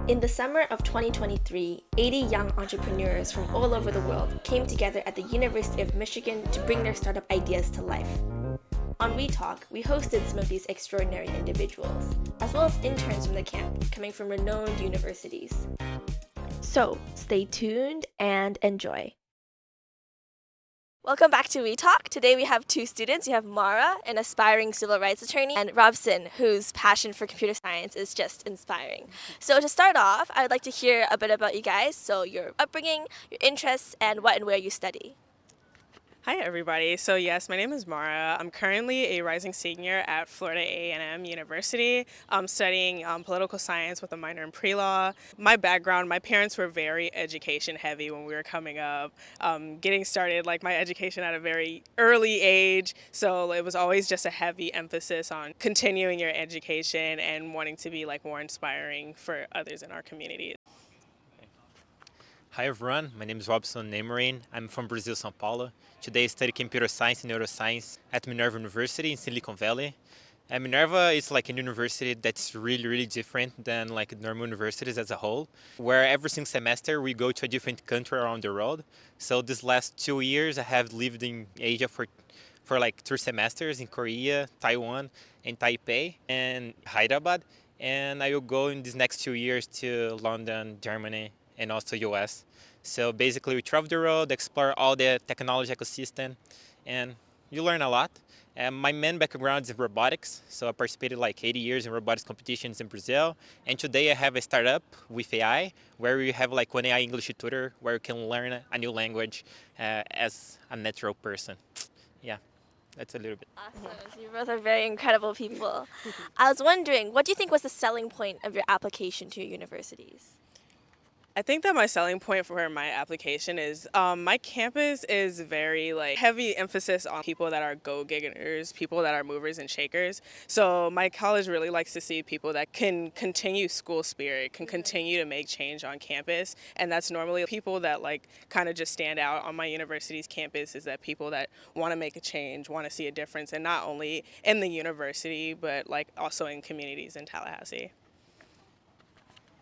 In the summer of 2023, 80 young entrepreneurs from all over the world came together at the University of Michigan to bring their startup ideas to life. On WeTalk, we hosted some of these extraordinary individuals, as well as interns from the camp coming from renowned universities. So, stay tuned and enjoy. Welcome back to WeTalk. Today we have two students. We have Mara, an aspiring civil rights attorney, and Robson, whose passion for computer science is just inspiring. So to start off, I would like to hear a bit about you guys, so your upbringing, your interests, and what and where you study. Hi everybody. So yes, my name is Mara. I'm currently a rising senior at Florida A&M University. I'm studying political science with a minor in pre-law. My background, my parents were very education heavy when we were coming up, getting started like my education at a very early age. So it was always just a heavy emphasis on continuing your education and wanting to be like more inspiring for others in our community. Hi everyone, my name is Robson. I'm from Brazil, São Paulo. Today I study computer science and neuroscience at Minerva University in Silicon Valley. And Minerva is like a university that's really different than like normal universities as a whole, where every single semester we go to a different country around the world. So these last 2 years I have lived in Asia for like 3 semesters in Korea, Taiwan, and Taipei, and Hyderabad. And I will go in these next 2 years to London, Germany, and also US. So basically we travel the world, explore all the technology ecosystem, and you learn a lot. My main background is in robotics, so I participated like 80 years in robotics competitions in Brazil. And today I have a startup with AI, where we have like one AI English tutor, where you can learn a new language as a natural person. Yeah, that's a little bit. Awesome. So you both are very incredible people. I was wondering, what do you think was the selling point of your application to your universities? I think that my selling point for my application is my campus is very like heavy emphasis on people that are go-getters, people that are movers and shakers. So my college really likes to see people that can continue school spirit, can continue to make change on campus. And that's normally people that like kind of just stand out on my university's campus, is that people that want to make a change, want to see a difference, and not only in the university, but like also in communities in Tallahassee.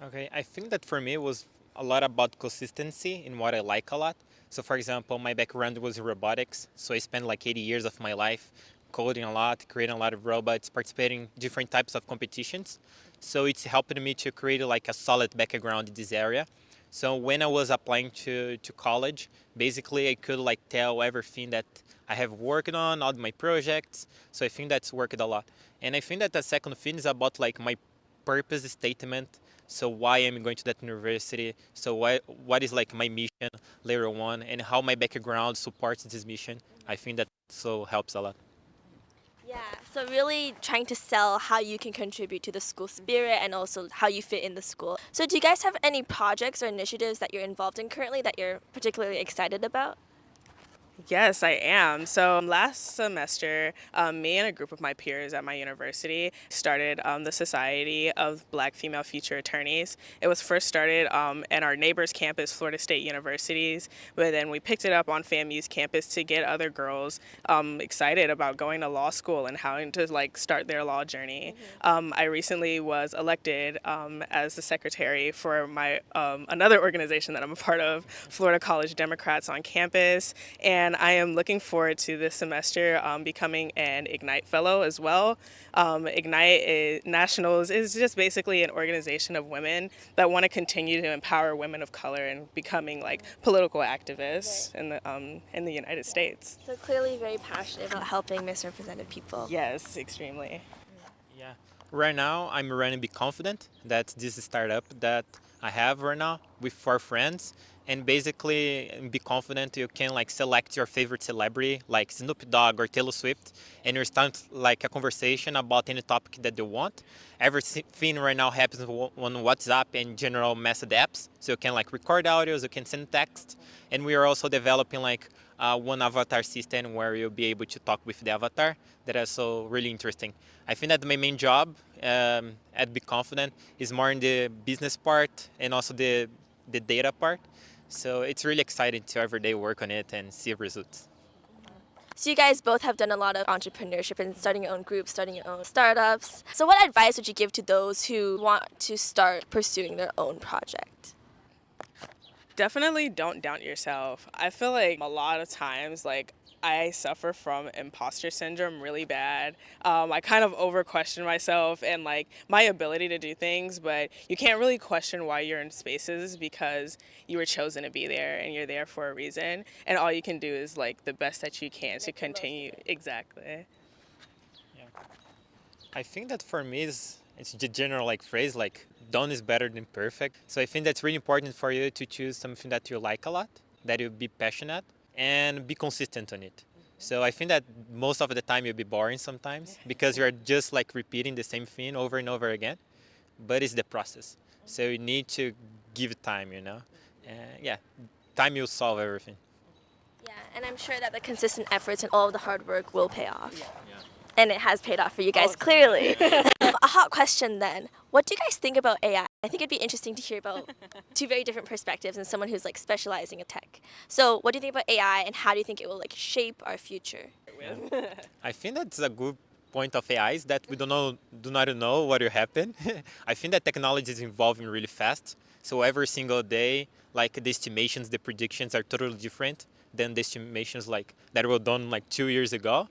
Okay, I think that for me it was a lot about consistency in what I like a lot. So for example, my background was in robotics, so I spent like 80 years of my life coding a lot, creating a lot of robots, participating in different types of competitions. So it's helped me to create like a solid background in this area. So when I was applying to college, basically I could like tell everything that I have worked on, all my projects. So I think that's worked a lot. And I think that the second thing is about like my purpose statement. So why I'm going to that university, so what is like my mission later on, and how my background supports this mission. I think that so helps a lot. Yeah, so really trying to sell how you can contribute to the school spirit and also how you fit in the school. So do you guys have any projects or initiatives that you're involved in currently that you're particularly excited about? Yes, I am. So last semester, me and a group of my peers at my university started the Society of Black Female Future Attorneys. It was first started at our neighbor's campus, Florida State Universities, but then we picked it up on FAMU's campus to get other girls excited about going to law school and how to like start their law journey. I recently was elected as the secretary for my another organization that I'm a part of, Florida College Democrats on campus, and I am looking forward to this semester becoming an Ignite Fellow as well. Ignite Nationals is just basically an organization of women that want to continue to empower women of color and becoming like political activists in the United States. So clearly very passionate about helping misrepresented people. Yes, extremely. Yeah. Right now, I'm running Be Confident. That's this startup that I have right now with 4 friends. And basically, in Be Confident, you can like select your favorite celebrity, like Snoop Dogg or Taylor Swift, and you start like a conversation about any topic that you want. Everything right now happens on WhatsApp and general message apps, so you can like record audios, you can send text, and we are also developing like one avatar system where you'll be able to talk with the avatar. That is so really interesting. I think that my main job at Be Confident is more in the business part and also the data part. So it's really exciting to every day work on it and see results. So you guys both have done a lot of entrepreneurship and starting your own groups, starting your own startups. So what advice would you give to those who want to start pursuing their own project? Definitely don't doubt yourself. I feel like a lot of times, like, I suffer from imposter syndrome really bad. I kind of over question myself and like my ability to do things, but you can't really question why you're in spaces because you were chosen to be there and you're there for a reason. And all you can do is like the best that you can to continue. Exactly. Yeah. I think that for me it's the general like phrase like done is better than perfect. So I think that's really important for you to choose something that you like a lot, that you'll be passionate and be consistent on it. So I think that most of the time you'll be boring sometimes because you're just like repeating the same thing over and over again, but it's the process. So you need to give it time, you know? Yeah, time will solve everything. Yeah, and I'm sure that the consistent efforts and all of the hard work will pay off. Yeah. And it has paid off for you guys, clearly. A hot question then. What do you guys think about AI? I think it'd be interesting to hear about two very different perspectives and someone who's like specializing in tech. So what do you think about AI and how do you think it will like shape our future? I think that's a good point of AI is that we do not know what will happen. I think that technology is evolving really fast. So every single day, like the estimations, the predictions are totally different than the estimations like that were done like 2 years ago.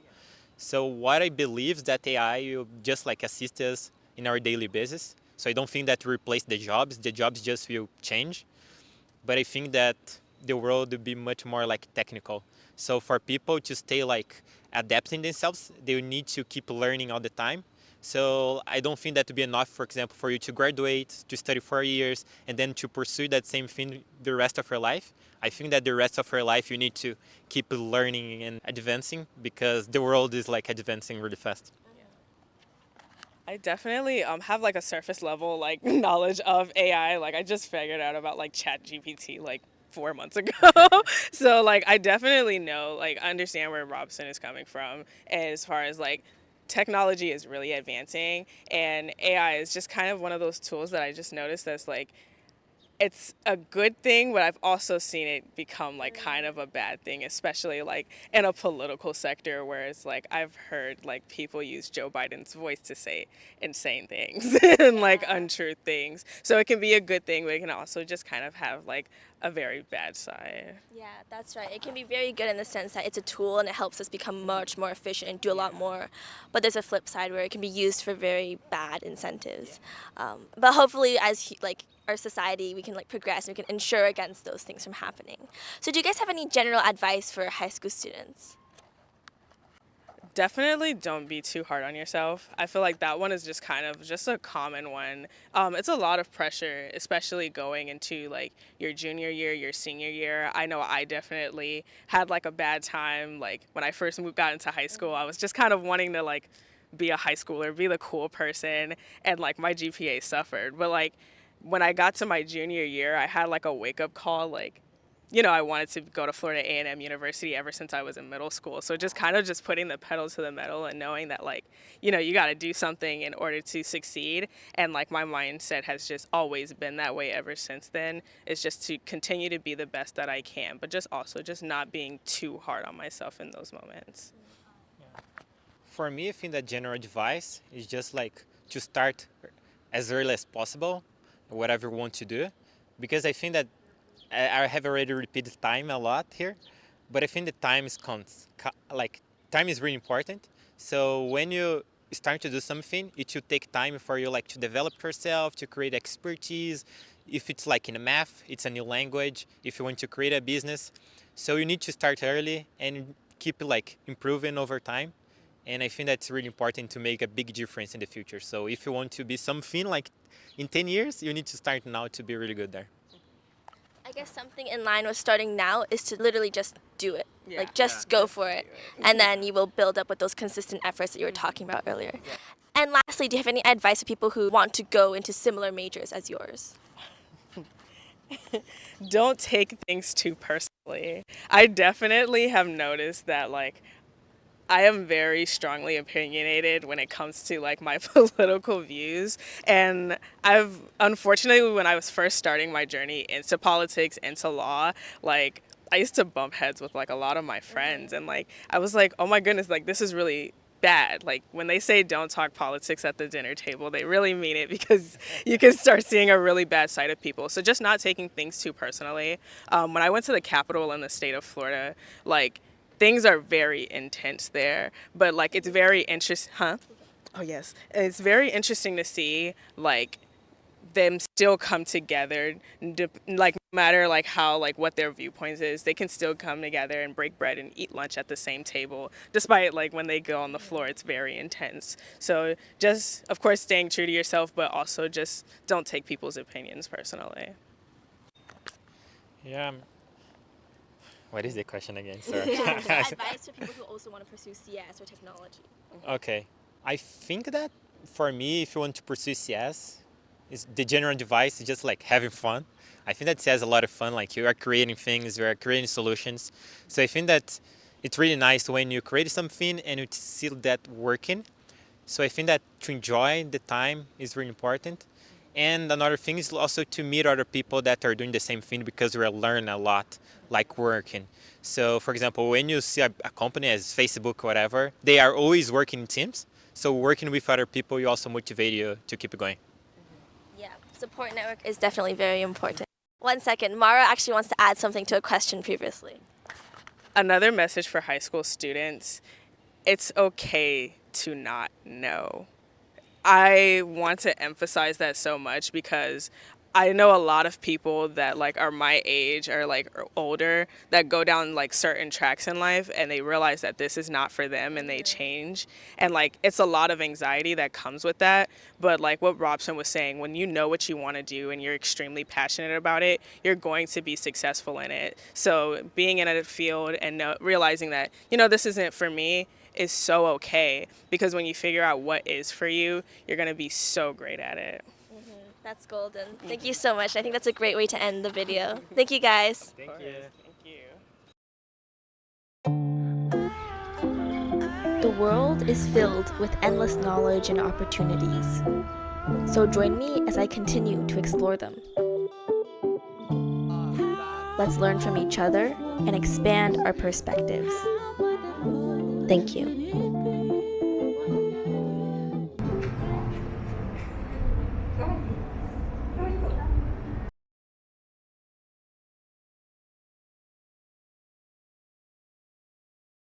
So what I believe is that AI will just like assist us in our daily basis. So I don't think that will replace the jobs just will change. But I think that the world will be much more like technical. So for people to stay like adapting themselves, they will need to keep learning all the time. So I don't think that would be enough, for example, for you to graduate, to study 4 years, and then to pursue that same thing the rest of your life. I think that the rest of your life you need to keep learning and advancing because the world is like advancing really fast. I definitely have like a surface level like knowledge of AI. Like I just figured out about like Chat GPT like 4 months ago. So like I definitely know, like understand where Robson is coming from as far as like technology is really advancing and AI is just kind of one of those tools that I just noticed that's like it's a good thing, but I've also seen it become like kind of a bad thing, especially like in a political sector where it's like I've heard like people use Joe Biden's voice to say insane things and like untrue things. So it can be a good thing, but it can also just kind of have like a very bad side. Yeah, that's right. It can be very good in the sense that it's a tool and it helps us become much more efficient and do a lot more. But there's a flip side where it can be used for very bad incentives. But hopefully, as like our society, we can like progress and we can ensure against those things from happening. So, do you guys have any general advice for high school students? Definitely don't be too hard on yourself. I feel like that one is just kind of just a common one. It's a lot of pressure, especially going into like your junior year, your senior year. I know I definitely had like a bad time. Like when I first got into high school, I was just kind of wanting to like be a high schooler, be the cool person, and like my GPA suffered. But like when I got to my junior year, I had like a wake up call, like, you know, I wanted to go to Florida A&M University ever since I was in middle school. So just kind of just putting the pedal to the metal and knowing that, like, you know, you got to do something in order to succeed. And, like, my mindset has just always been that way ever since then, is just to continue to be the best that I can, but just also just not being too hard on myself in those moments. For me, I think that general advice is just like to start as early as possible, whatever you want to do, because I think that I have already repeated time a lot here, but I think the time is like time is really important. So when you start to do something, it should take time for you like to develop yourself, to create expertise. If it's like in a math, it's a new language. If you want to create a business, so you need to start early and keep like improving over time. And I think that's really important to make a big difference in the future. So if you want to be something like in 10 years, you need to start now to be really good there. I guess something in line with starting now is to literally just do it. Yeah. Like just go for it. And then you will build up with those consistent efforts that you were talking about earlier. And lastly, do you have any advice for people who want to go into similar majors as yours? Don't take things too personally. I definitely have noticed that, like, I am very strongly opinionated when it comes to like my political views, and I've unfortunately when I was first starting my journey into politics, into law, like I used to bump heads with like a lot of my friends, and like I was like, oh my goodness, like this is really bad. Like when they say don't talk politics at the dinner table, they really mean it, because you can start seeing a really bad side of people. So just not taking things too personally. When I went to the Capitol in the state of Florida, like things are very intense there, but like it's very interesting, huh? Oh yes, it's very interesting to see like them still come together, like no matter like how like what their viewpoints is, they can still come together and break bread and eat lunch at the same table, despite like when they go on the floor it's very intense. So just of course staying true to yourself, but also just don't take people's opinions personally. Yeah. What is the question again? Sorry. Advice for people who also want to pursue CS or technology. Okay. I think that for me, if you want to pursue CS, is the general advice is just like having fun. I think that CS is a lot of fun. Like you are creating things, you are creating solutions. So I think that it's really nice when you create something and you see that working. So I think that to enjoy the time is really important. And another thing is also to meet other people that are doing the same thing, because we're learning a lot, like working. So for example, when you see a company as Facebook or whatever, they are always working in teams. So working with other people, you also motivate you to keep going. Yeah, support network is definitely very important. 1 second, Mara actually wants to add something to a question previously. Another message for high school students: it's okay to not know. I want to emphasize that so much, because I know a lot of people that like are my age or like are older that go down like certain tracks in life and they realize that this is not for them and they change. And like it's a lot of anxiety that comes with that. But like what Robson was saying, when you know what you want to do and you're extremely passionate about it, you're going to be successful in it. So being in a field and realizing that, you know, this isn't for me is so okay, because when you figure out what is for you, you're going to be so great at it. That's golden. Thank you so much. I think that's a great way to end the video. Thank you guys. Thank you. Thank you. The world is filled with endless knowledge and opportunities. So join me as I continue to explore them. Let's learn from each other and expand our perspectives. Thank you.